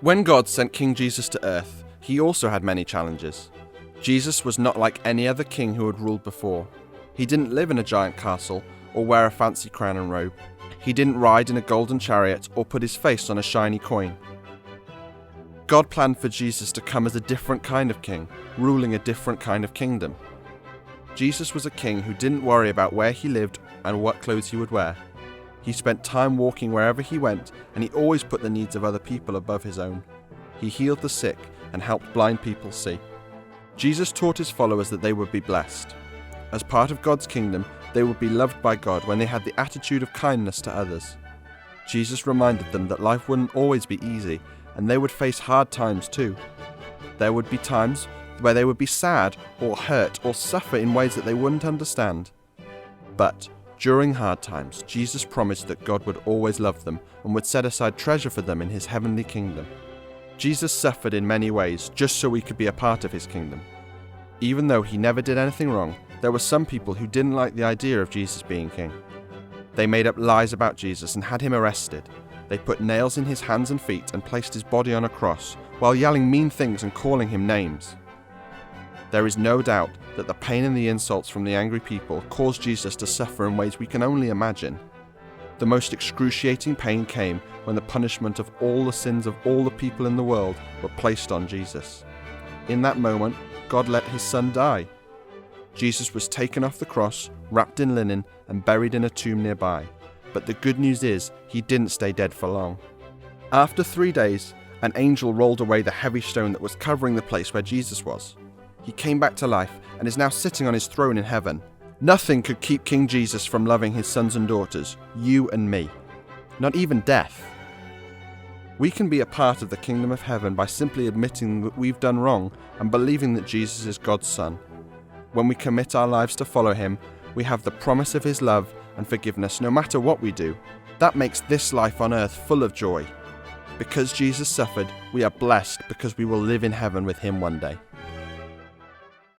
When God sent King Jesus to earth, he also had many challenges. Jesus was not like any other king who had ruled before. He didn't live in a giant castle or wear a fancy crown and robe. He didn't ride in a golden chariot or put his face on a shiny coin. God planned for Jesus to come as a different kind of king, ruling a different kind of kingdom. Jesus was a king who didn't worry about where he lived and what clothes he would wear. He spent time walking wherever he went, and he always put the needs of other people above his own. He healed the sick and helped blind people see. Jesus taught his followers that they would be blessed. As part of God's kingdom, they would be loved by God when they had the attitude of kindness to others. Jesus reminded them that life wouldn't always be easy, and they would face hard times too. There would be times where they would be sad or hurt or suffer in ways that they wouldn't understand. But during hard times, Jesus promised that God would always love them and would set aside treasure for them in his heavenly kingdom. Jesus suffered in many ways just so we could be a part of his kingdom. Even though he never did anything wrong, there were some people who didn't like the idea of Jesus being king. They made up lies about Jesus and had him arrested. They put nails in his hands and feet and placed his body on a cross, while yelling mean things and calling him names. There is no doubt that the pain and the insults from the angry people caused Jesus to suffer in ways we can only imagine. The most excruciating pain came when the punishment of all the sins of all the people in the world were placed on Jesus. In that moment, God let his son die. Jesus was taken off the cross, wrapped in linen, and buried in a tomb nearby. But the good news is, he didn't stay dead for long. After 3 days, an angel rolled away the heavy stone that was covering the place where Jesus was. He came back to life and is now sitting on his throne in heaven. Nothing could keep King Jesus from loving his sons and daughters, you and me. Not even death. We can be a part of the kingdom of heaven by simply admitting that we've done wrong and believing that Jesus is God's son. When we commit our lives to follow him, we have the promise of his love and forgiveness no matter what we do. That makes this life on earth full of joy. Because Jesus suffered, we are blessed because we will live in heaven with him one day.